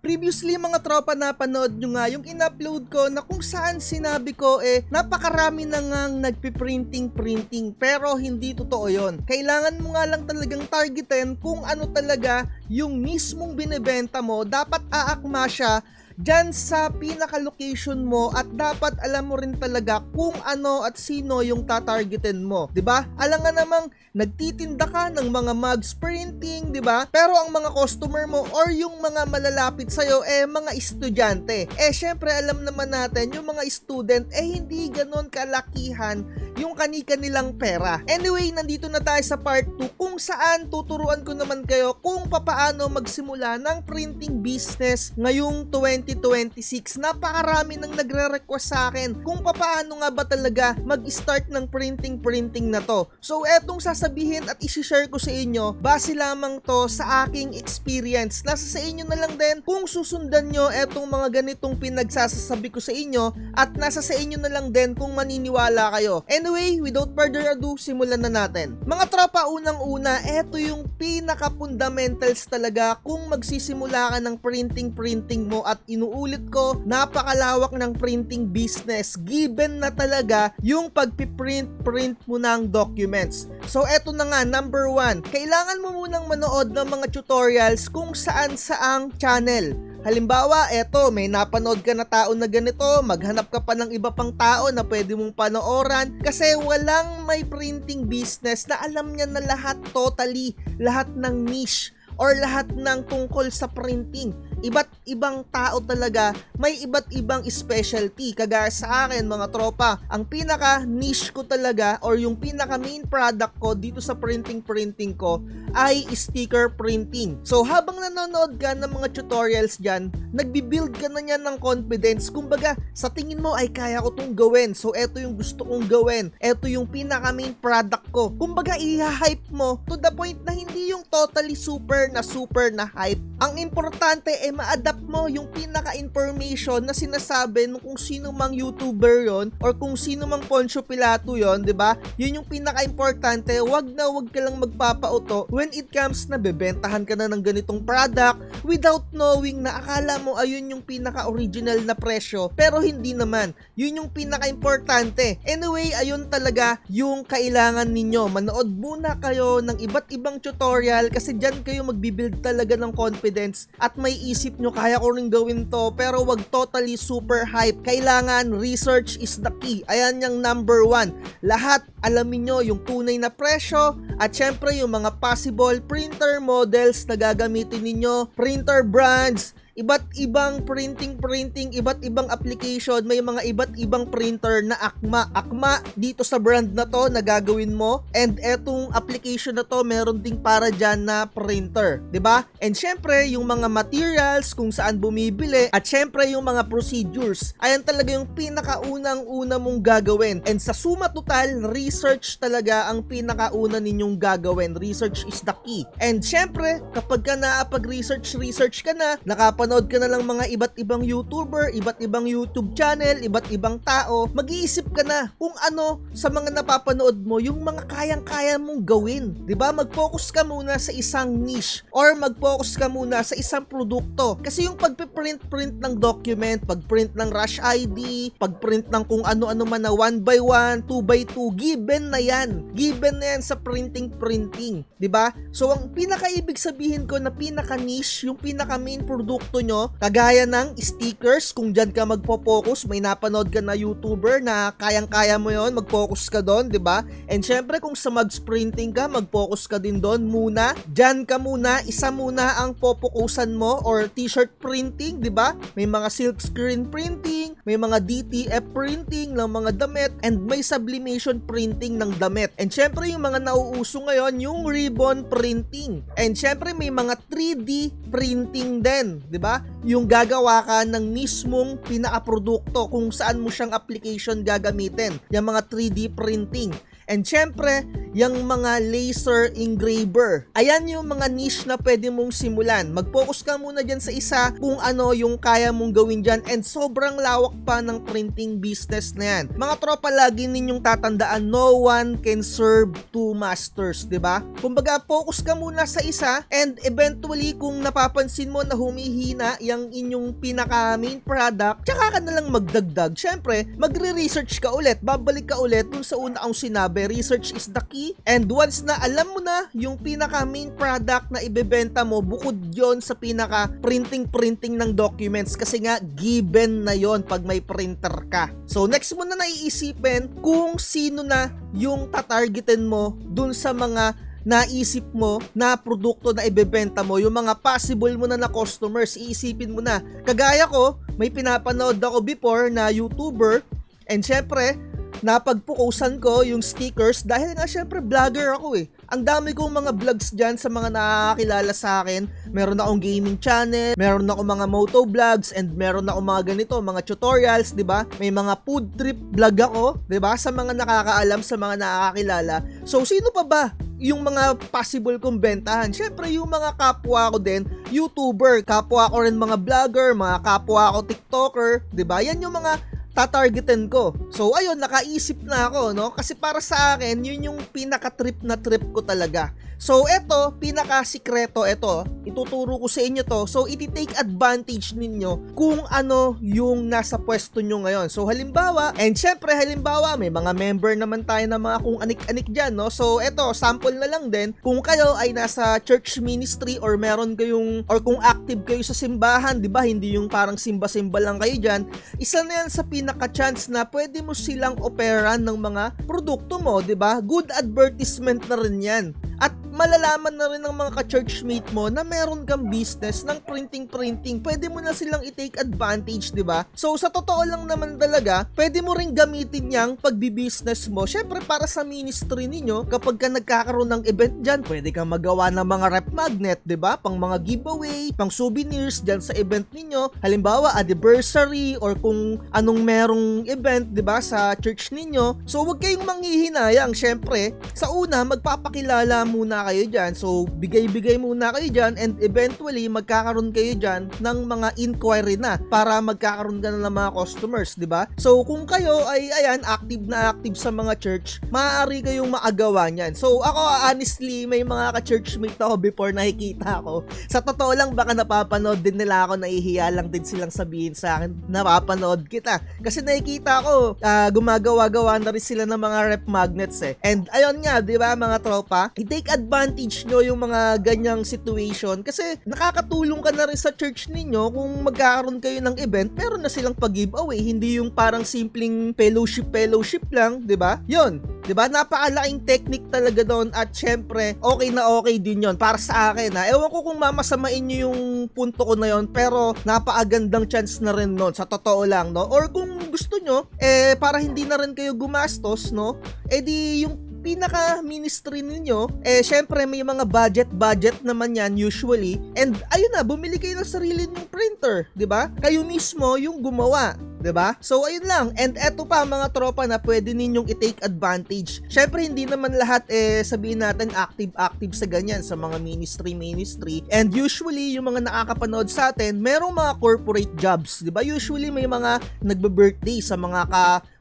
Previously mga tropa, napanood nyo nga yung in-upload ko na kung saan sinabi ko napakarami na ngang nagpiprinting pero hindi totoo yon. Kailangan mo nga lang talagang targetin kung ano talaga yung mismong binebenta mo. Dapat aakma siya dyan sa pinaka-location mo at dapat alam mo rin talaga kung ano at sino yung tatargetin mo, 'di ba? Alam nga namang nagtitinda ka ng mga mugs printing, 'di ba? Pero ang mga customer mo or yung mga malalapit sa iyo mga estudyante. Syempre alam naman natin yung mga student hindi ganoon kalakihan yung kani-kanilang pera. Anyway, nandito na tayo sa part 2 kung saan tuturuan ko naman kayo kung papaano magsimula ng printing business ngayong 2026. Napakarami nang nagre-request sa akin kung papaano nga ba talaga mag-start ng printing na to. So etong sasabihin at isi-share ko sa inyo, base lamang to sa aking experience. Nasa sa inyo na lang din kung susundan nyo etong mga ganitong pinagsasasabi ko sa inyo at nasa sa inyo na lang din kung maniniwala kayo. Anyway, without further ado, simulan na natin. Mga tropa, unang-una, eto yung pinaka-fundamentals talaga kung magsisimula ka ng printing mo at inuulit ko, napakalawak ng printing business given na talaga yung pagpiprint mo ng documents. So eto na nga, number 1, kailangan mo munang manood ng mga tutorials kung saan saang channel. Halimbawa, eto, may napanood ka na tao na ganito, maghanap ka pa ng iba pang tao na pwede mong panooran kasi walang may printing business na alam niya na lahat lahat ng niche or lahat ng tungkol sa printing. Iba't ibang tao talaga, may iba't ibang specialty. Kagaya sa akin mga tropa, ang pinaka niche ko talaga or yung pinaka main product ko dito sa printing ko ay sticker printing. So habang nanonood ka ng mga tutorials dyan, nagbibuild ka na niyan ng confidence. Kumbaga, sa tingin mo ay kaya ko tong gawin. So eto yung gusto kong gawin. Eto yung pinaka main product ko. Kumbaga, i-hype mo to the point na hindi yung totally super na hype. Ang importante ma-adapt mo yung pinaka-information na sinasabi ng kung sino mang YouTuber yon or kung sino mang Poncio Pilato yon, 'di ba? Yun yung pinaka-importante. Wag ka lang magpapauto when it comes na bebentahan ka na ng ganitong product without knowing na akala mo ayun yung pinaka-original na presyo pero hindi naman. Yun yung pinaka-importante. Anyway, ayun talaga yung kailangan ninyo. Manood muna kayo ng iba't ibang tutorial kasi dyan kayo magbibuild talaga ng confidence at may isip nyo, kaya ko rin gawin to, pero wag totally super hype. Kailangan research is the key. Ayan yung number 1. Lahat alamin nyo yung tunay na presyo at syempre yung mga possible printer models na gagamitin ninyo, printer brands, iba't ibang printing, iba't ibang application, may mga iba't ibang printer na akma dito sa brand na to na gagawin mo, and etong application na to meron ding para dyan na printer, 'di ba? And syempre yung mga materials kung saan bumibili at syempre yung mga procedures. Ayan talaga yung pinakaunang-una mong gagawin. And sa suma total, research talaga ang pinakauna ninyong gagawin. Research is the key. And syempre, kapag ka nakapag-research ka na, nakapanood ka na lang mga iba't ibang YouTuber, iba't ibang YouTube channel, iba't ibang tao, mag-iisip ka na kung ano sa mga napapanood mo yung mga kayang-kaya mong gawin. 'Di ba? Mag-focus ka muna sa isang niche or mag-focus ka muna sa isang produkto. Kasi yung pagpiprint ng document, pagprint ng rush ID, pagprint ng kung ano-ano man na 1x1, 2x2, given na yan sa printing, 'di ba? So ang pinakaibig sabihin ko na pinaka-niche, yung pinaka-main produkto nyo, kagaya ng stickers, kung dyan ka magpo-focus, may napanood ka na YouTuber na kayang-kaya mo yon, mag-focus ka doon, 'di ba? And syempre kung sa mugs printing ka, mag-focus ka din doon muna. Dyan ka muna, isa muna ang popokusan mo, or t-shirt printing, 'di ba? May mga silk screen printing, may mga DTF printing ng mga damit, and may sublimation printing ng damit. And syempre yung mga nauuso ngayon, yung ribbon printing. And syempre may mga 3D printing din, 'di ba? Yung gagawa ka ng mismong pinaka-produkto kung saan mo siyang application gagamitin. Yung mga 3D printing. And syempre, yung mga laser engraver. Ayan yung mga niche na pwede mong simulan. Mag-focus ka muna dyan sa isa kung ano yung kaya mong gawin dyan, and sobrang lawak pa ng printing business na yan. Mga tropa, lagi ninyong tatandaan, no one can serve two masters, diba? Kumbaga, focus ka muna sa isa, and eventually kung napapansin mo na humihina yung inyong pinaka main product, tsaka ka na lang magdagdag. Syempre, magre-research ka ulit, babalik ka ulit dun sa una kong sinabi, research is the key. And once na alam mo na yung pinaka main product na ibebenta mo, bukod yon sa pinaka printing ng documents, kasi nga given na yon pag may printer ka. So next mo na naiisipin kung sino na yung tatargetin mo dun sa mga naisip mo na produkto na ibebenta mo, yung mga possible mo na customers, iisipin mo na. Kagaya ko, may pinapanood ako before na YouTuber, and syempre napagpukusan ko yung stickers dahil nga syempre vlogger ako eh. Ang dami kong mga vlogs dyan sa mga nakakilala sa akin. Meron akong gaming channel, meron akong mga moto vlogs, and meron akong mga ganito, mga tutorials, di ba? May mga food trip vlog ako, di ba? Sa mga nakakaalam, sa mga nakakilala. So sino pa ba yung mga possible kong bentahan? Syempre yung mga kapwa ko din, YouTuber, kapwa ko rin mga vlogger, mga kapwa ko TikToker, di ba? Yan yung mga tatargetin ko. So ayun, nakaisip na ako, no? Kasi para sa akin, yun yung pinaka-trip na trip ko talaga. So eto, pinaka-sikreto, eto, ituturo ko sa inyo to. So iti-take advantage ninyo kung ano yung nasa pwesto nyo ngayon. So halimbawa, and syempre halimbawa, may mga member naman tayo na mga kung anik-anik dyan, no? So eto, sample na lang din, kung kayo ay nasa church ministry or meron kayong, or kung active kayo sa simbahan, di ba? Hindi yung parang simba-simba lang kayo dyan. Isa na yan sa pinaka-chance na pwede mo silang operan ng mga produkto mo, di ba? Good advertisement na rin yan. At malalaman na rin ng mga ka-churchmate mo na meron kang business ng printing. Pwede mo na silang i-take advantage, di ba? So, sa totoo lang naman talaga, pwede mo rin gamitin yang pagbi-business mo. Syempre, para sa ministry ninyo, kapag ka nagkakaroon ng event dyan, pwede kang magawa ng mga rep magnet, di ba? Pang mga giveaway, pang souvenirs dyan sa event ninyo. Halimbawa, anniversary, or kung anong merong event, di ba, sa church ninyo. So, huwag kayong manghihinayang. Syempre, sa una, magpapakilala muna kayo dyan. So, bigay-bigay muna kayo dyan, and eventually, magkakaroon kayo dyan ng mga inquiry na para magkakaroon ka na ng mga customers, di ba? So, kung kayo ay, ayan, active na active sa mga church, maaari kayong maagawa niyan. So, ako, honestly, may mga ka-churchmate ako before nakikita ako. Sa totoo lang, baka napapanood din nila ako, nahihiya lang din silang sabihin sa akin, napapanood kita. Kasi nakikita ko, gumagawa-gawa na rin sila ng mga rep magnets eh. And, ayun nga, di ba, mga tropa, i-take advantage nyo yung mga ganyang situation kasi nakakatulong ka na rin sa church ninyo kung magkakaroon kayo ng event, meron na silang pag-giveaway, hindi yung parang simpleng fellowship lang, di ba? Yun, di ba? Napakalaking technique talaga doon, at syempre, okay na okay din yon para sa akin, ha. Ewan ko kung mamasamain nyo yung punto ko na yon, pero napakagandang chance na rin nun, sa totoo lang, no? Or kung gusto nyo, para hindi na rin kayo gumastos, no? Di yung pinaka-ministry ninyo, syempre may mga budget naman yan usually, and ayun na, bumili kayo ng sarili ng printer, di ba? Kayo mismo yung gumawa, di ba? So ayun lang, and eto pa mga tropa na pwede ninyong i-take advantage. Syempre hindi naman lahat sabihin natin active sa ganyan, sa mga ministry, and usually yung mga nakakapanood sa atin, merong mga corporate jobs, di ba? Usually may mga nagbe-birthday sa mga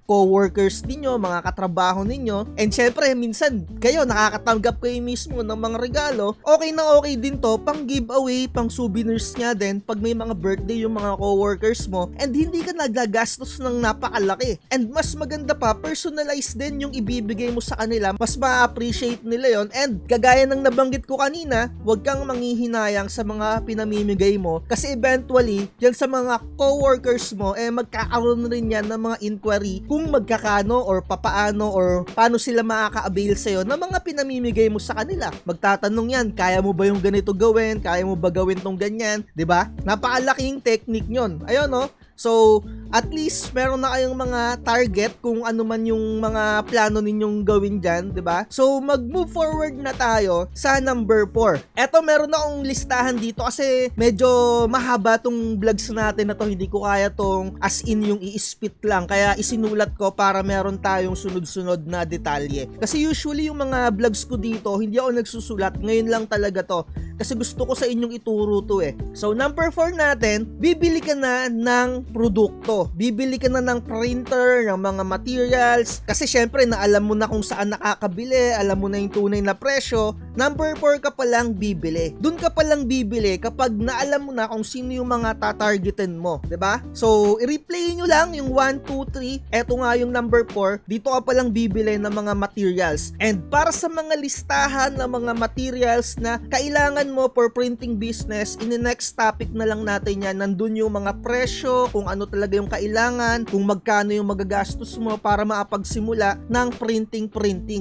co-workers ninyo, mga katrabaho ninyo, and syempre minsan kayo nakakatanggap kayo mismo ng mga regalo. Okay na okay din to pang giveaway, pang souvenirs nga din pag may mga birthday yung mga co-workers mo, and hindi ka nagagastos ng napakalaki. And mas maganda pa, personalized din yung ibibigay mo sa kanila, mas ma-appreciate nila yon. And kagaya ng nabanggit ko kanina, huwag kang manghihinayang sa mga pinamimigay mo kasi eventually yan sa mga co-workers mo magkakaroon rin yan ng mga inquiry kung magkakano or papaano or paano sila makaka-avail sa'yo ng mga pinamimigay mo sa kanila. Magtatanong yan, kaya mo ba yung ganito gawin? Kaya mo ba gawin tong ganyan? 'Di ba? Napakalaking technique nyon. Ayun, no? So, at least meron na kayong mga target kung ano man yung mga plano ninyong gawin dyan, diba? So, mag-move forward na tayo sa number 4. Eto, meron na akong listahan dito kasi medyo mahaba tong vlogs natin na to. Hindi ko kaya tong as in yung i-spit lang. Kaya isinulat ko para meron tayong sunod-sunod na detalye. Kasi usually yung mga vlogs ko dito, hindi ako nagsusulat. Ngayon lang talaga to. Kasi gusto ko sa inyong ituro to eh. So, number 4 natin, bibili ka na ng produkto. Bibili ka na ng printer, ng mga materials. Kasi syempre, na alam mo na kung saan nakakabili, alam mo na yung tunay na presyo. Number 4 ka pa lang bibili. Doon ka pa lang bibili kapag naalam mo na kung sino yung mga tatargetin mo. 'Di ba? So, i-replay nyo lang yung 1, 2, 3. Eto nga yung number 4. Dito ka pa lang bibili ng mga materials. And para sa mga listahan ng mga materials na kailangan mo for printing business, in the next topic na lang natin yan. Nandun yung mga presyo, kung ano talaga yung kailangan, kung magkano yung magagastos mo para makapagsimula ng printing.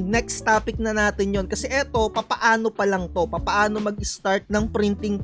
Next topic na natin yon. Kasi eto, papaano pa lang to, papaano mag-start ng printing.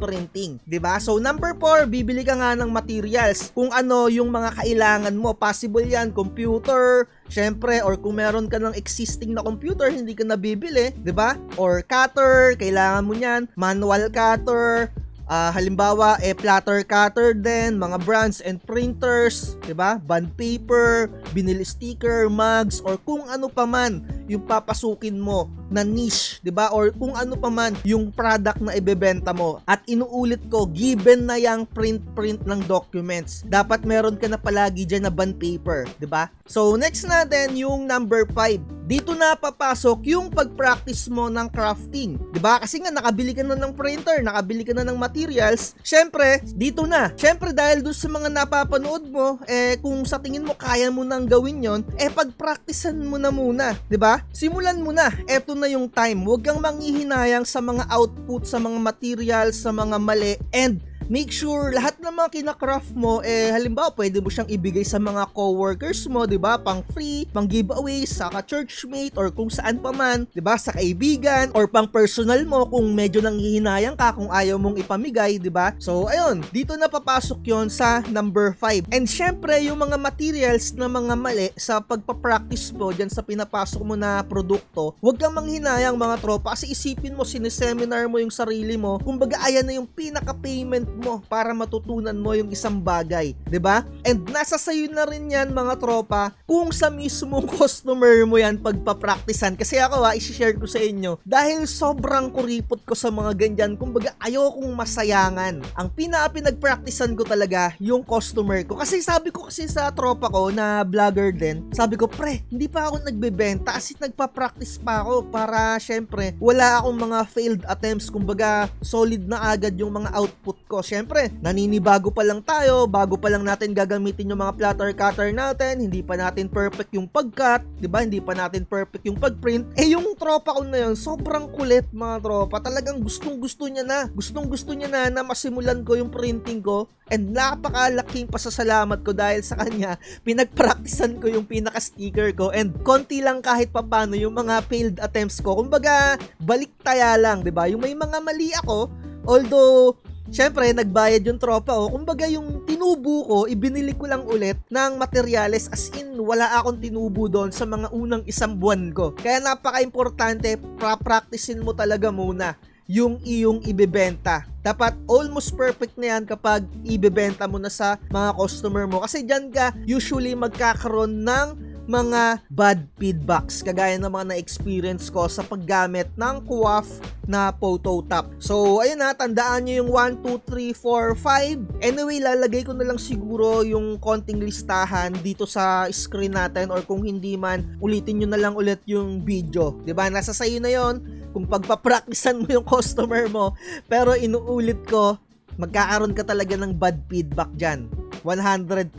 'Di ba? So number 4, bibili ka nga ng materials. Kung ano yung mga kailangan mo, possible yan, computer, syempre, or kung meron ka ng existing na computer, hindi ka nabibili, 'di ba? Or cutter, kailangan mo niyan, manual cutter, halimbawa, platter cutter din, mga brands and printers, 'di ba? Bond paper, vinyl sticker, mugs, or kung ano pa man yung papasukin mo na niche, 'di ba? Or kung ano pa man yung product na ibebenta mo. At inuulit ko, given na yung print ng documents, dapat meron ka na palagi diyan na bond paper, 'di ba? So next natin yung number 5. Dito na papasok yung pag-practice mo ng crafting, 'di ba? Kasi nga nakabili ka na ng printer, nakabili ka na ng materials, syempre dito na. Syempre dahil doon sa mga napapanood mo, kung sa tingin mo kaya mo nang gawin 'yon, pag-practicean mo na muna, 'di ba? Simulan mo na. Eto na yung time. Huwag kang manghihinayang sa mga output, sa mga materials, sa mga mali, and make sure lahat ng mga kinakraft mo, halimbawa pwede mo siyang ibigay sa mga coworkers mo, 'di ba? Pang free, pang giveaways sa ka-churchmate or kung saan pa man, 'di ba? Sa kaibigan or pang personal mo kung medyo nanghihinayang ka kung ayaw mong ipamigay, 'di ba? So ayun, dito na papasok 'yon sa number 5. And syempre, yung mga materials na mga mali sa pagpa-practice mo diyan sa pinapasok mo na produkto, huwag kang manghinayang mga tropa kasi isipin mo sineseminar mo yung sarili mo. Kumbaga ayan na yung pinaka-payment mo para matutunan mo yung isang bagay, 'di ba? And nasa sayo na rin yan mga tropa kung sa mismong customer mo yan pagpa-practicean. Kasi ako i-share ko sa inyo dahil sobrang kuripot ko sa mga ganyan, kumbaga ayokong masayangan. Ang pinag-practicean ko talaga yung customer ko. Kasi sabi ko kasi sa tropa ko na vlogger din, sabi ko, pre, hindi pa ako nagbebenta kasi nagpa-practice pa ako para syempre wala akong mga failed attempts, kumbaga solid na agad yung mga output ko. Syempre, naninibago pa lang tayo, bago pa lang natin gagamitin yung mga platter cutter natin, hindi pa natin perfect yung pag-cut, 'di ba? Hindi pa natin perfect yung pag-print. Yung tropa ko na yun, sobrang kulit mga tropa. Talagang gustong-gusto niya na masimulan ko yung printing ko. And napakalaking pasasalamat ko dahil sa kanya, pinag-practicean ko yung pinaka-sticker ko, and konti lang kahit papano yung mga failed attempts ko. Kumbaga, baliktaya lang, 'di ba? Yung may mga mali ako, although syempre, nagbayad yung tropa ko. Kumbaga, yung tinubo ko, ibinili ko lang ulit ng materyales, as in, wala akong tinubo doon sa mga unang isang buwan ko. Kaya napaka-importante, practicein mo talaga muna yung iyong ibebenta. Dapat almost perfect na yan kapag ibebenta mo na sa mga customer mo. Kasi dyan ka usually magkakaroon ng mga bad feedbacks, kagaya ng mga na-experience ko sa paggamit ng Kuwaf na photo top. So, ayun na, tandaan nyo yung 1, 2, 3, 4, 5. Anyway, lalagay ko na lang siguro yung konting listahan dito sa screen natin, or kung hindi man, ulitin nyo na lang ulit yung video. 'Di ba? Nasa sayo na yon kung pagpapracticean mo yung customer mo, pero inuulit ko, magkakaroon ka talaga ng bad feedback dyan. 100%.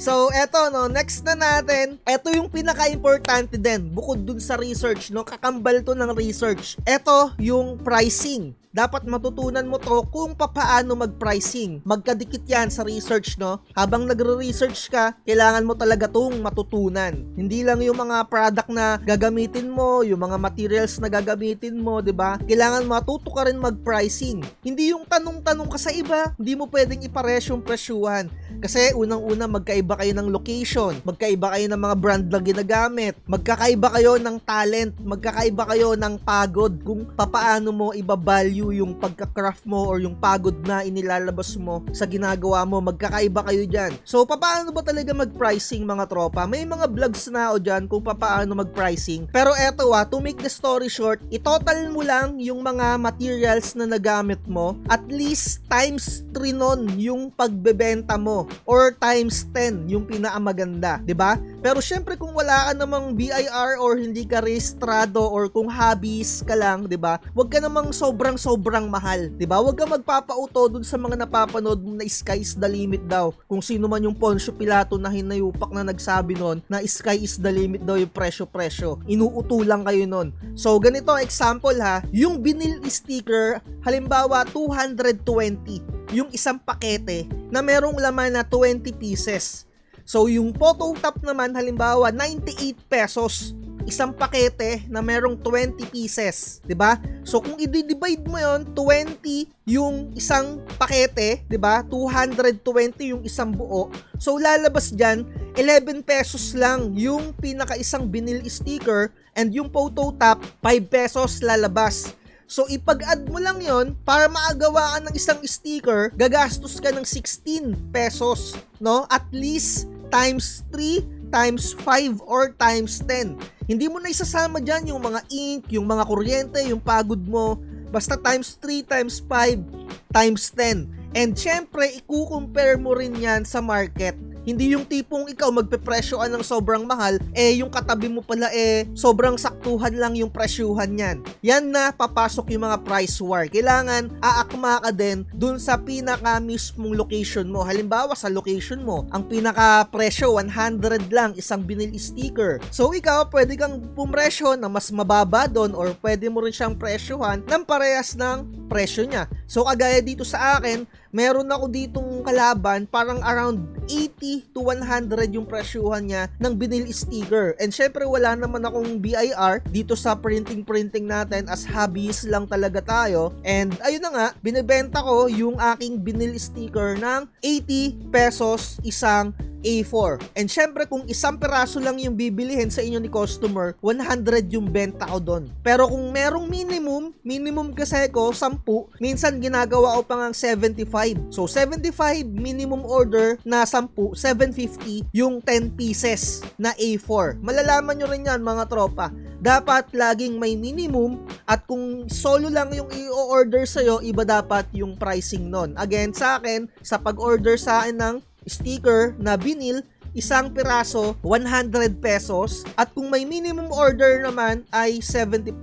So, eto, no, next na natin, eto yung pinaka-importante din, bukod dun sa research, no, kakambal to ng research. Eto, yung pricing. Dapat matutunan mo to kung paano mag-pricing. Magkadikit yan sa research, no? Habang nagre-research ka, kailangan mo talaga tong matutunan. Hindi lang yung mga product na gagamitin mo, yung mga materials na gagamitin mo, 'di ba? Kailangan matuto ka rin mag-pricing. Hindi yung tanong-tanong ka sa iba, hindi mo pwedeng ipares yung presyuhan. Kasi unang-una magkaiba magkakaiba kayo ng location, magkaiba kayo ng mga brand na ginagamit, magkakaiba kayo ng talent, magkakaiba kayo ng pagod kung papaano mo ibabalue yung pagka-craft mo or yung pagod na inilalabas mo sa ginagawa mo, magkakaiba kayo dyan. So, papaano ba talaga mag-pricing mga tropa? May mga vlogs na o dyan kung papaano mag-pricing. Pero eto to make the story short, itotal mo lang yung mga materials na nagamit mo, at least times 3 nun yung pagbebenta mo or times 10 yung pinakamaganda, 'di ba? Pero syempre kung wala ka namang BIR or hindi ka rehistrado or kung hobbies ka lang, 'di ba? Huwag ka namang sobrang mahal, 'di ba? Huwag ka magpapauto dun sa mga napapanood mo na sky is the limit daw. Kung sino man yung Poncio Pilato na hinayupak na nagsabi nun na sky is the limit daw yung presyo. Inuuto lang kayo nun. So ganito example ha, yung vinyl sticker halimbawa 220 yung isang pakete na merong laman na 20 pieces. So yung photo top naman halimbawa 98 pesos isang pakete na merong 20 pieces, 'di ba? So kung i-divide mo 'yon, 20 yung isang pakete, 'di ba? 220 yung isang buo. So lalabas diyan 11 pesos lang yung pinaka-isang vinyl sticker and yung photo top 5 pesos lalabas. So, ipag-add mo lang yon para maagawaan ng isang sticker, gagastos ka ng 16 pesos, no? At least times 3, times 5, or times 10. Hindi mo na isasama dyan yung mga ink, yung mga kuryente, yung pagod mo. Basta times 3, times 5, times 10. And syempre, i-compare mo rin yan sa market. Hindi yung tipong ikaw magpepresyoan ng sobrang mahal, yung katabi mo pala sobrang saktuhan lang yung presyuhan niyan. Yan na papasok yung mga price war. Kailangan aakma ka din dun sa pinaka mismong location mo. Halimbawa sa location mo, ang pinaka presyo 100 lang isang vinyl sticker. So ikaw pwede kang pumresyo na mas mababa doon or pwede mo rin siyang presyohan ng parehas ng presyo niya. So kagaya dito sa akin, meron ako ditong kalaban parang around 80 to 100 yung presyuhan niya ng vinyl sticker. And syempre wala naman akong BIR dito sa printing natin, as hobbies lang talaga tayo. And ayun na nga, binibenta ko yung aking vinyl sticker ng 80 pesos isang A4. And syempre kung isang peraso lang yung bibilihin sa inyo ni customer, 100 yung benta ko doon. Pero kung merong minimum kasi ko 10, minsan ginagawa ko pa ngang 75. So 75 minimum order na 10, 750 yung 10 pieces na A4. Malalaman nyo rin yan mga tropa. Dapat laging may minimum, at kung solo lang yung i-order sa'yo, iba dapat yung pricing nun. Again, sa akin, sa pag-order sa akin ng sticker na vinyl, isang piraso 100 pesos, at kung may minimum order naman ay 75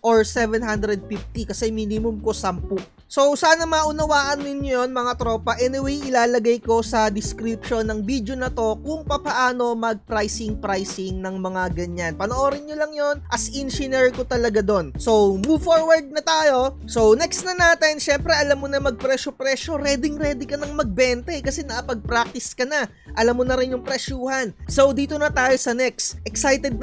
or 750 kasi minimum ko 10. So sana maunawaan ninyo yun mga tropa. Anyway, ilalagay ko sa description ng video na to kung paano mag-pricing ng mga ganyan. Panoorin nyo lang yon, as in shinare ko talaga doon. So move forward na tayo. So next na natin, syempre alam mo na magpresyo-presyo, ready ka nang magbenta kasi nakapag-practice ka na. Alam mo na rin yung presyuhan. So dito na tayo sa next. Excited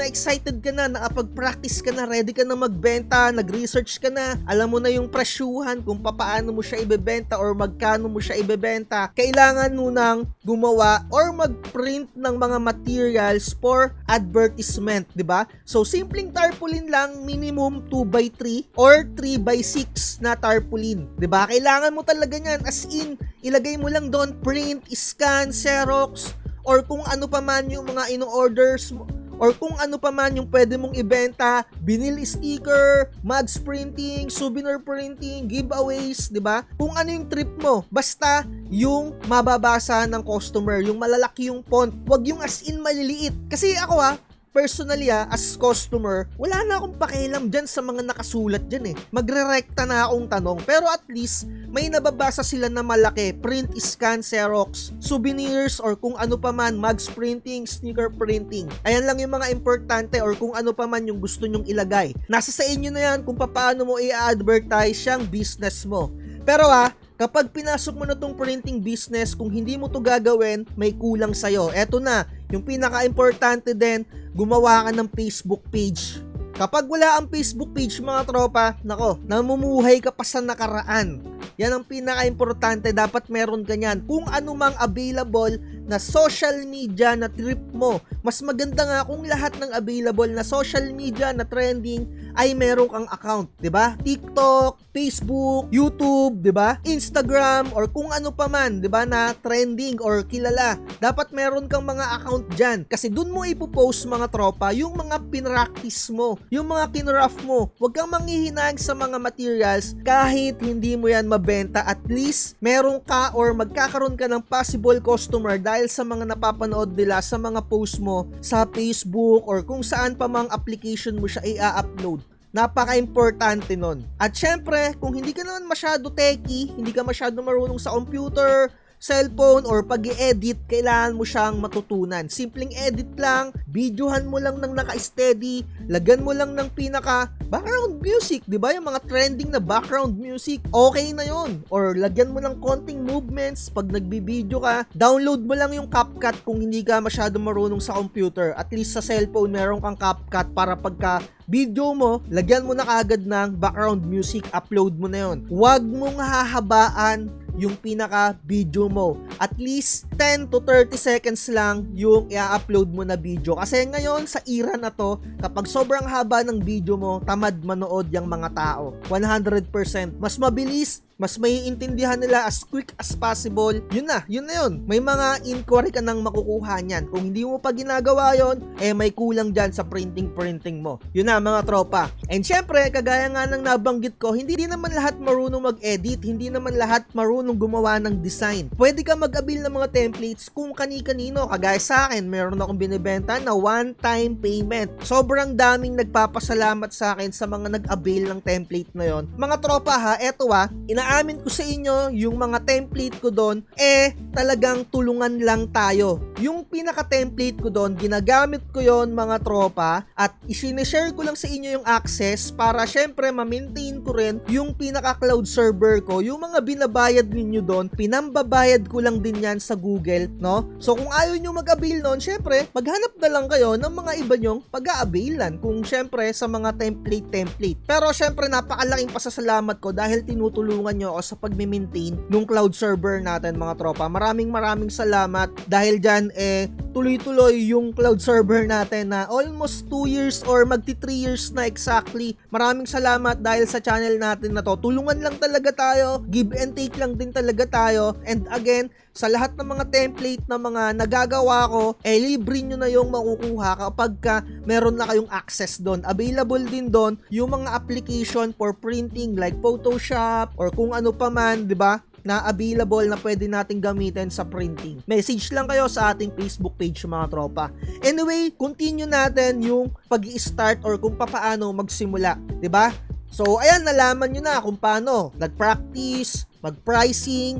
ka na, nakapag-practice ka na, ready ka na magbenta, nag-research ka na, alam mo na yung presyuhan kung paano mo siya ibebenta or magkano mo siya ibebenta. Kailangan mo nang gumawa or mag-print ng mga materials for advertisement, di ba? So simpleng tarpaulin lang, minimum 2x3 or 3x6 na tarpaulin, di ba? Kailangan mo talaga niyan, as in ilagay mo lang doon print, scan, Xerox, or kung ano pa man yung mga ino-orders mo, or kung ano pa man yung pwede mong ibenta, vinyl sticker, mugs printing, souvenir printing, giveaways, di ba? Kung ano yung trip mo, basta yung mababasa ng customer, yung malalaki yung font, wag yung as in maliliit. Kasi ako personally as customer, wala na akong pakialam dyan sa mga nakasulat dyan Magre-rekta na akong tanong, pero at least may nababasa sila na malaki, print, scan, Xerox, souvenirs, or kung ano pa man, mugs printing, sticker printing. Ayan lang yung mga importante, or kung ano pa man yung gusto nyong ilagay. Nasa sa inyo na yan kung paano mo i-advertise yung business mo. Pero kapag pinasok mo na tong printing business, kung hindi mo to gagawin, may kulang sa'yo. Eto na, yung pinaka-importante din, gumawa ka ng Facebook page. Kapag wala ang Facebook page mga tropa, nako, namumuhay ka pa sa nakaraan. Yan ang pinaka-importante, dapat meron ka niyan. Kung ano mang available na social media na trip mo. Mas maganda nga kung lahat ng available na social media na trending ay meron kang account, 'di ba? TikTok, Facebook, YouTube, 'di ba? Instagram or kung ano pa man, 'di ba, na trending or kilala. Dapat meron kang mga account diyan kasi doon mo ipo-post mga tropa yung mga pinractice mo, yung mga kinraft mo. Huwag kang manghihinayang sa mga materials kahit hindi mo yan mabenta. At least meron ka or magkakaroon ka ng possible customer dahil sa mga napapanood nila sa mga post mo sa Facebook or kung saan pa mang application mo siya i-upload. Napaka-importante nun. At syempre, kung hindi ka naman masyado techie, hindi ka masyado marunong sa computer, cellphone, or pag-i-edit, kailangan mo siyang matutunan. Simpleng edit lang, videohan mo lang ng naka-steady, lagyan mo lang ng pinaka background music, di ba? Yung mga trending na background music, okay na yon. Or lagyan mo ng konting movements pag nagbibideo ka. Download mo lang yung CapCut kung hindi ka masyado marunong sa computer. At least sa cellphone, meron kang CapCut para pagka video mo, lagyan mo na kagad ng background music, upload mo na yon. Huwag mong hahabaan yung pinaka video mo. At least 10 to 30 seconds lang yung i-upload mo na video. Kasi ngayon sa era na to, kapag sobrang haba ng video mo, tamad manood yung mga tao. 100%. Mas mabilis, mas maiintindihan nila as quick as possible. Yun na yun. May mga inquiry ka nang makukuha niyan. Kung hindi mo pa ginagawa yon, may kulang dyan sa printing mo. Yun na mga tropa. And syempre, kagaya nga ng nabanggit ko, hindi din naman lahat marunong mag-edit, hindi naman lahat marunong gumawa ng design. Pwede ka mag-avail ng mga templates kung kani-kanino. Kagaya sa akin, meron akong binibenta na one-time payment. Sobrang daming nagpapasalamat sa akin sa mga nag-avail ng template na yon. Mga tropa ha, eto inaamin ko sa inyo, yung mga template ko doon, talagang tulungan lang tayo. Yung pinaka-template ko doon, ginagamit ko yon mga tropa, at isineshare ko lang sa inyo yung access para syempre ma-maintain ko rin yung pinaka-cloud server ko. Yung mga binabayad ninyo doon, pinambabayad ko lang din yan sa Google, no? So kung ayaw nyo mag-avail nun, syempre, maghanap na lang kayo ng mga iba nyong pag-a-availan kung syempre sa mga template. Pero syempre, napakalaking pasasalamat ko dahil tinutulungan nyo ako sa pag-maintain nung cloud server natin mga tropa. Maraming salamat dahil dyan tuloy-tuloy yung cloud server natin na almost 2 years or magti 3 years na exactly. Maraming salamat dahil sa channel natin na to. Tulungan lang talaga tayo, give and take lang din talaga tayo. And again, sa lahat ng mga template na mga nagagawa ko, libre nyo na yung makukuha kapag meron na kayong access doon. Available din doon yung mga application for printing like Photoshop or kung ano pa man, di ba? Na available na pwede nating gamitin sa printing. Message lang kayo sa ating Facebook page mga tropa. Anyway, continue natin yung pag-i-start or kung paano magsimula, 'di ba? So, ayan, nalaman nyo na kung paano nag-practice, mag-pricing,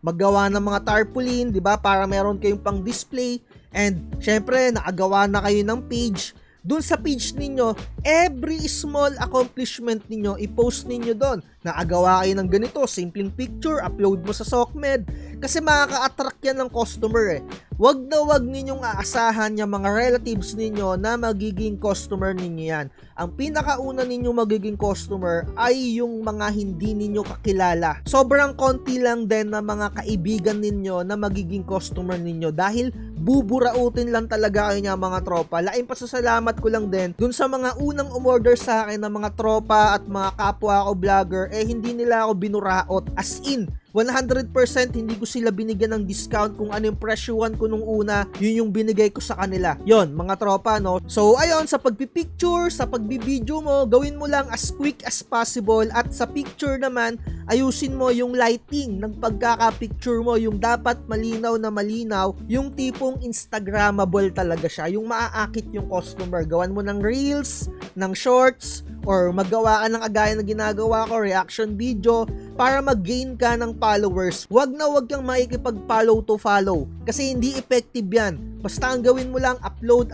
maggawa ng mga tarpaulin, 'di ba? Para meron kayong pang-display, and syempre, nakagawa na kayo ng page. Doon sa page ninyo, every small accomplishment ninyo, i-post ninyo doon. Nakagawa kayo ng ganito, simpleng picture, upload mo sa SOCMED. Kasi makaka-attract yan ng customer Wag na wag ninyong aasahan yung mga relatives ninyo na magiging customer ninyo yan. Ang pinakauna ninyong magiging customer ay yung mga hindi ninyo kakilala. Sobrang konti lang din na mga kaibigan ninyo na magiging customer ninyo dahil buburautin lang talaga kayo niya mga tropa. Laking pasasalamat ko lang din dun sa mga unang umorder sa akin ng mga tropa at mga kapwa ko vlogger, hindi nila ako binuraot. As in, 100% hindi ko sila binigyan ng discount. Kung ano yung presyuhan ko nung una, yun yung binigay ko sa kanila. Yon mga tropa, no? So ayun, sa pagpipicture, sa pagbibideo mo, gawin mo lang as quick as possible. At sa picture naman, ayusin mo yung lighting ng pagkaka-picture mo, yung dapat malinaw na malinaw, yung tipong Instagrammable talaga siya, yung maaakit yung customer. Gawan mo ng reels, ng shorts, or magawa ka ng agaya na ginagawa ko, reaction video, para mag-gain ka ng followers. Wag na wag kang makikipag-follow to follow kasi hindi effective yan. Basta ang gawin mo lang, upload,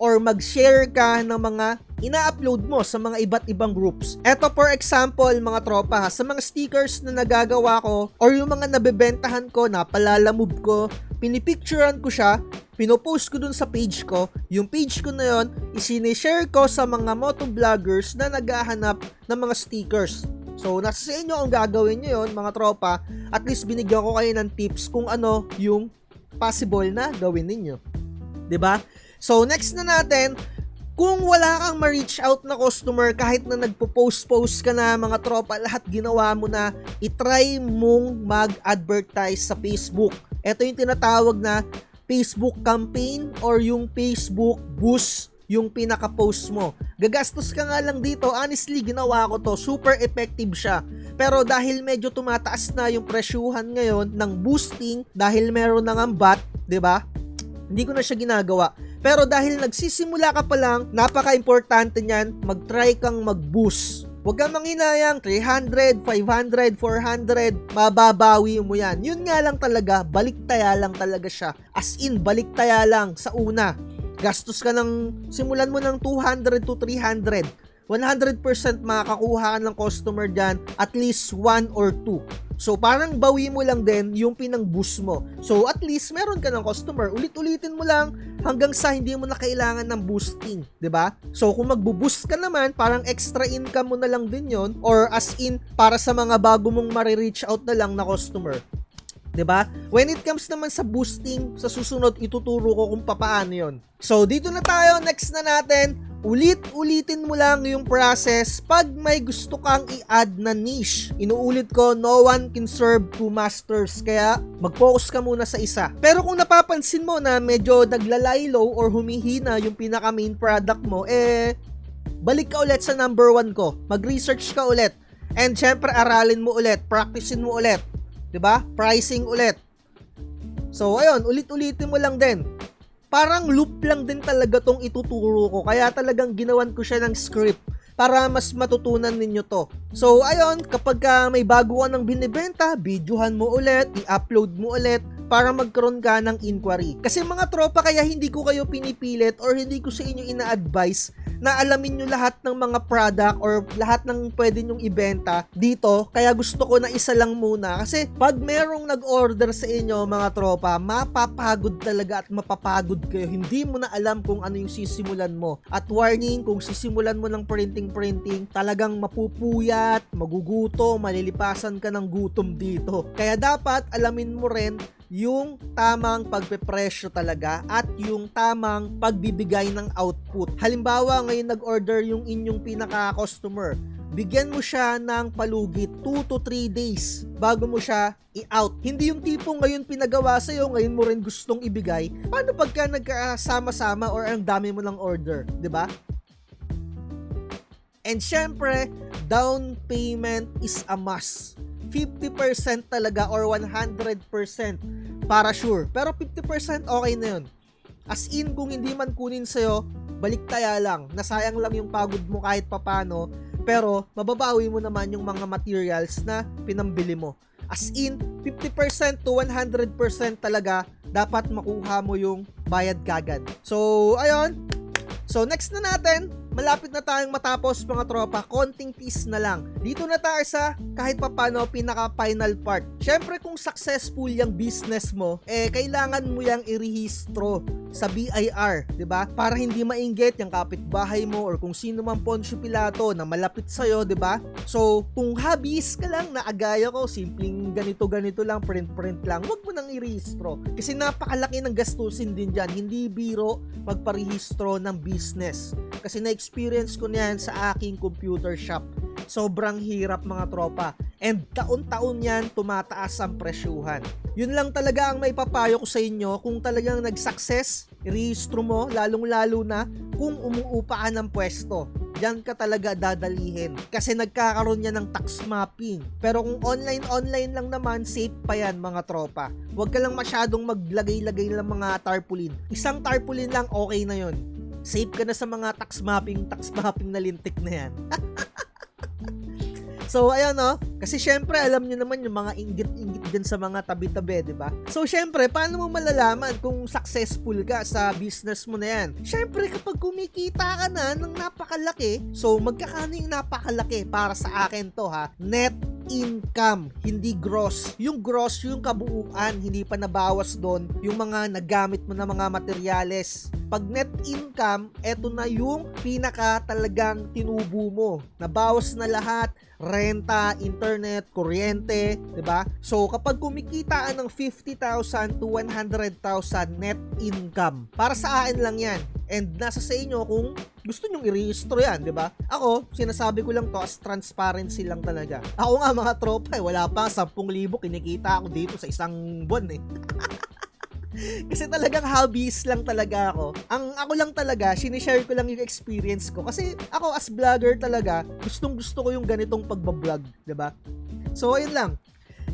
or mag-share ka ng mga ina-upload mo sa mga iba't ibang groups. Eto for example mga tropa, sa mga stickers na nagagawa ko or yung mga nabebentahan ko, napalalamove ko, pinipicturean ko siya, pinopost ko dun sa page ko. Yung page ko na yon, isinishare ko sa mga motovloggers na naghahanap ng mga stickers. So, nasa sa inyo kung gagawin nyo yun, mga tropa. At least binigyan ko kayo ng tips kung ano yung possible na gawin ninyo. 'Di ba? So, next na natin, kung wala kang ma-reach out na customer kahit na nagpo-post ka na, mga tropa, lahat ginawa mo na, itry mong mag-advertise sa Facebook. Ito yung tinatawag na Facebook campaign or yung Facebook boost yung pinaka-post mo. Gagastos ka nga lang dito. Honestly, ginawa ko to. Super effective siya. Pero dahil medyo tumataas na yung presyuhan ngayon ng boosting, dahil meron na ng bot, 'di ba? Hindi ko na siya ginagawa. Pero dahil nagsisimula ka pa lang, napaka-importante niyan, mag-try kang mag-boost. Huwag kang manghinayang, 300, 500, 400, mababawi mo yan. Yun nga lang talaga, baliktaya lang talaga siya. As in, baliktaya lang sa una. Gastos ka simulan mo ng 200 to 300. 100% makakakuha ka ng customer dyan, at least 1 or 2. So, parang bawi mo lang din yung pinang-boost mo. So, at least, meron ka ng customer. Ulit-ulitin mo lang hanggang sa hindi mo na kailangan ng boosting. 'Di ba? So, kung magbo-boost ka naman, parang extra income mo na lang din yon, or as in, para sa mga bago mong ma-reach out na lang na customer. 'Di ba? When it comes naman sa boosting, sa susunod, ituturo ko kung paano yon. So, dito na tayo. Next na natin. Ulit-ulitin mo lang yung process pag may gusto kang i-add na niche. Inuulit ko, no one can serve two masters, kaya mag-focus ka muna sa isa. Pero kung napapansin mo na medyo naglalaylo or humihina yung pinaka main product mo, balik ka ulit sa number 1 ko. Mag-research ka ulit. And syempre, aralin mo ulit, practicein mo ulit. 'Di ba? Pricing ulit. So, ayun, ulit-ulitin mo lang din. Parang loop lang din talaga tong ituturo ko. Kaya talagang ginawan ko siya ng script para mas matutunan ninyo to. So, ayun, kapag may bago ka ng binibenta, videohan mo ulit, i-upload mo ulit para magkaroon ka ng inquiry. Kasi mga tropa, kaya hindi ko kayo pinipilit or hindi ko sa inyo ina-advise na alamin nyo lahat ng mga product or lahat ng pwede nyong ibenta dito. Kaya gusto ko na isa lang muna. Kasi pag merong nag-order sa inyo, mga tropa, mapapagod talaga at mapapagod kayo. Hindi mo na alam kung ano yung sisimulan mo. At warning, kung sisimulan mo ng printing, talagang mapupuyat, magugutom, malilipasan ka ng gutom dito. Kaya dapat alamin mo rin yung tamang pagpepresyo talaga at yung tamang pagbibigay ng output. Halimbawa, ngayon nag-order yung inyong pinaka-customer, bigyan mo siya ng palugit 2 to 3 days bago mo siya i-out. Hindi yung tipong ngayon pinagawa sa'yo, ngayon mo rin gustong ibigay. Paano pagka nagkasama-sama or ang dami mo ng order, 'di ba? And syempre, down payment is a must. 50% talaga or 100% para sure. Pero 50% okay na yun. As in, kung hindi man kunin sa'yo, baliktaya lang. Nasayang lang yung pagod mo kahit papano. Pero mababawi mo naman yung mga materials na pinambili mo. As in, 50% to 100% talaga dapat makuha mo yung bayad kagad. So, ayun. So, next na natin, malapit na tayong matapos mga tropa, konting tease na lang. Dito na tayo sa kahit papano pinaka-final part. Syempre kung successful yung business mo, kailangan mo yang irehistro sa BIR, 'di ba? Para hindi mainggit yung kapitbahay mo or kung sino man Poncio Pilato na malapit sa iyo, 'di ba? So, kung hobbies ka lang na agaya ko, simpleng ganito lang, print lang, wag mo nang irehistro. Kasi napakalaki ng gastusin din diyan. Hindi biro magparehistro ng business. Kasi na-experience ko niyan sa aking computer shop. Sobrang hirap mga tropa. And taon-taon yan tumataas ang presyuhan. Yun lang talaga ang may papayo ko sa inyo. Kung talagang nag-success, i-rehistro mo, lalong-lalo na kung umuupa ka ng pwesto. Diyan ka talaga dadalihin. Kasi nagkakaroon yan ng tax mapping. Pero kung online lang naman, safe pa yan mga tropa. Huwag ka lang masyadong maglagay-lagay ng mga tarpaulin. Isang tarpaulin lang, okay na yun. Safe ka na sa mga tax mapping na lintik na yan. So, ayun no. Kasi syempre, alam nyo naman yung mga inggit-inggit din sa mga tabi-tabi, di ba? So, syempre, paano mo malalaman kung successful ka sa business mo na yan? Syempre, kapag kumikita ka na ng napakalaki, so, magkakano yung napakalaki para sa akin to ha? Net income, hindi gross. Yung gross, yung kabuuan, hindi pa nabawas doon yung mga nagamit mo na mga materyales. Pag net income, eto na yung pinaka talagang tinubo mo. Nabawas na lahat, renta, internet, kuryente, 'di ba? So kapag kumikita ng 50,000 to 100,000 net income, para sa akin lang 'yan. And nasa sa inyo kung gusto nyong i-rehistro yan, di ba? Ako, sinasabi ko lang to as transparency lang talaga. Ako nga mga tropa, wala pa 10,000 kinikita ako dito sa isang buwan eh. Kasi talagang hobbies lang talaga ako. Ang ako lang talaga, sinishare ko lang yung experience ko. Kasi ako as vlogger talaga, gustong gusto ko yung ganitong pagbablog, di ba? So, ayun lang.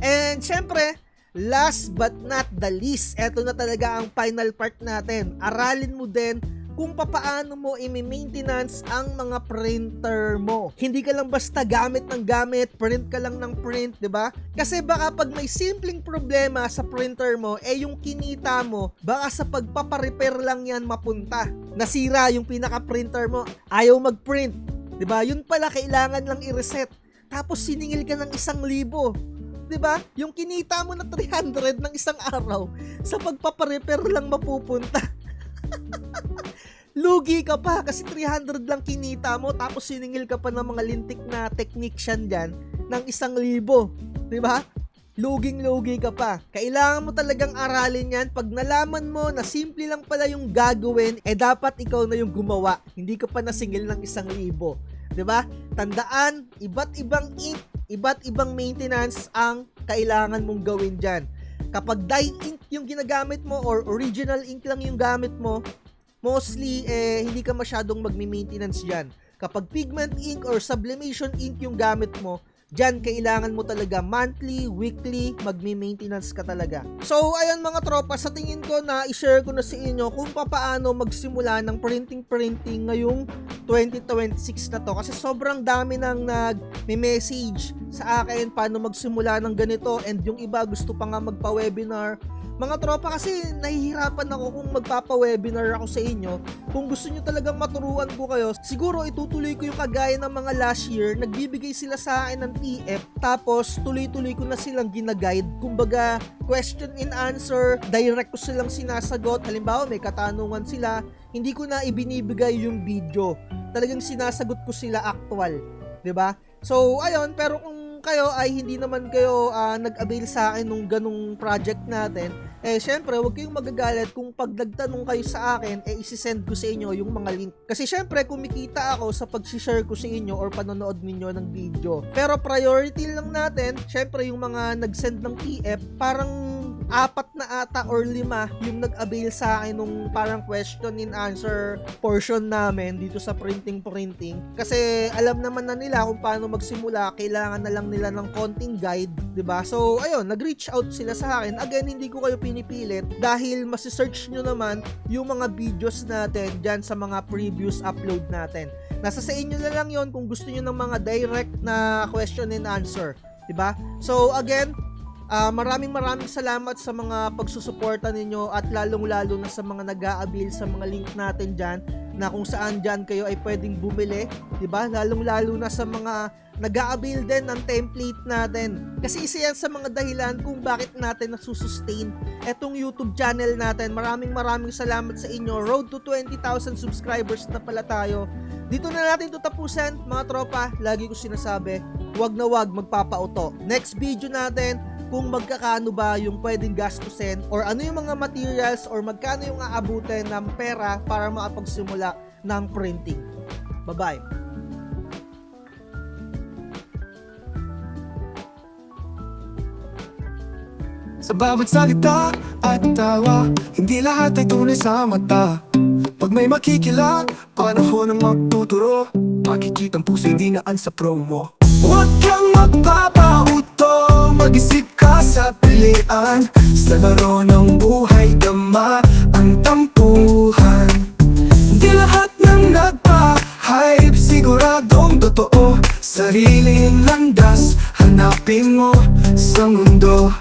And syempre, last but not the least, eto na talaga ang final part natin. Aralin mo din kung papaano mo i-maintenance ang mga printer mo. Hindi ka lang basta gamit ng gamit, print ka lang ng print, 'di ba? Kasi baka pag may simpleng problema sa printer mo, yung kinita mo, baka sa pagpapa-repair lang 'yan mapunta. Nasira yung pinaka-printer mo, ayaw mag-print, 'di ba? Yun pala kailangan lang i-reset. Tapos siningil ka ng 1,000. 'Di ba? Yung kinita mo na 300 ng isang araw, sa pagpapa-repair lang mapupunta. Lugi ka pa kasi 300 lang kinita mo tapos siningil ka pa ng mga lintik na technician dyan ng 1,000. Diba? Luging-lugi ka pa. Kailangan mo talagang aralin yan. Pag nalaman mo na simple lang pala yung gagawin, dapat ikaw na yung gumawa. Hindi ka pa nasingil ng 1,000. Diba? Tandaan, iba't ibang ink, iba't ibang maintenance ang kailangan mong gawin dyan. Kapag dye ink yung ginagamit mo or original ink lang yung gamit mo, mostly, hindi ka masyadong magmi-maintenance dyan. Kapag pigment ink or sublimation ink yung gamit mo, dyan kailangan mo talaga monthly, weekly, magmi-maintenance ka talaga. So, ayun mga tropa, sa tingin ko na i-share ko na sa inyo kung paano magsimula ng printing ngayong 2026 na to. Kasi sobrang dami nang nag-message sa akin paano magsimula ng ganito, and yung iba gusto pa nga magpa-webinar. Mga tropa, kasi nahihirapan ako kung magpapa-webinar ako sa inyo. Kung gusto nyo talagang maturuan ko kayo, siguro itutuloy ko yung kagaya ng mga last year. Nagbibigay sila sa akin ng TF, tapos tuloy-tuloy ko na silang ginaguide. Kumbaga, question and answer, direct ko silang sinasagot. Halimbawa, may katanungan sila, hindi ko na ibinibigay yung video. Talagang sinasagot ko sila actual. 'Di ba? So, ayun, pero kung kayo ay hindi naman kayo nag-avail sa akin nung ganung project natin, syempre huwag kayong magagalit kung pag nagtanong kayo sa akin, isi-send ko sa inyo yung mga link. Kasi syempre kumikita ako sa pag-share ko sa inyo or panonood ninyo ng video. Pero priority lang natin, syempre yung mga nag-send ng TF, parang 4 na ata or 5 yung nag-avail sa akin nung parang question and answer portion namin dito sa printing. Kasi alam naman na nila kung paano magsimula, kailangan na lang nila ng konting guide, 'di ba? So ayun, nag-reach out sila sa akin. Again, hindi ko kayo pinipilit dahil masi-search nyo naman yung mga videos natin diyan sa mga previous upload natin. Nasa sa inyo na lang 'yon kung gusto niyo ng mga direct na question and answer, 'di ba? So again, maraming salamat sa mga pagsusuporta ninyo at lalong-lalo na sa mga nag-aabil sa mga link natin dyan na kung saan dyan kayo ay pwedeng bumili, diba? Lalong-lalo na sa mga nag-aabil din ng template natin. Kasi isa yan sa mga dahilan kung bakit natin nasusustain etong YouTube channel natin. Maraming salamat sa inyo. Road to 20,000 subscribers na pala tayo. Dito na natin tutapusan, mga tropa. Lagi ko sinasabi, wag na wag magpapauto. Next video natin, kung magkakano ba yung pwedeng gastusin or ano yung mga materials or magkano yung aabutin ng pera para makapagsimula ng printing. Bye-bye! Sa bawat salita at tawa, hindi lahat ay tunay sa mata. Pag may makikilat, panahon ang magtuturo. Makikitang puso'y dinaan sa promo. Huwag kang magpapauto, mag-isip ka sa pilian. Sa laro ng buhay, dama ang tampuhan. Di lahat ng nagpa-hype siguradong totoo. Sariling landas, hanapin mo sa mundo.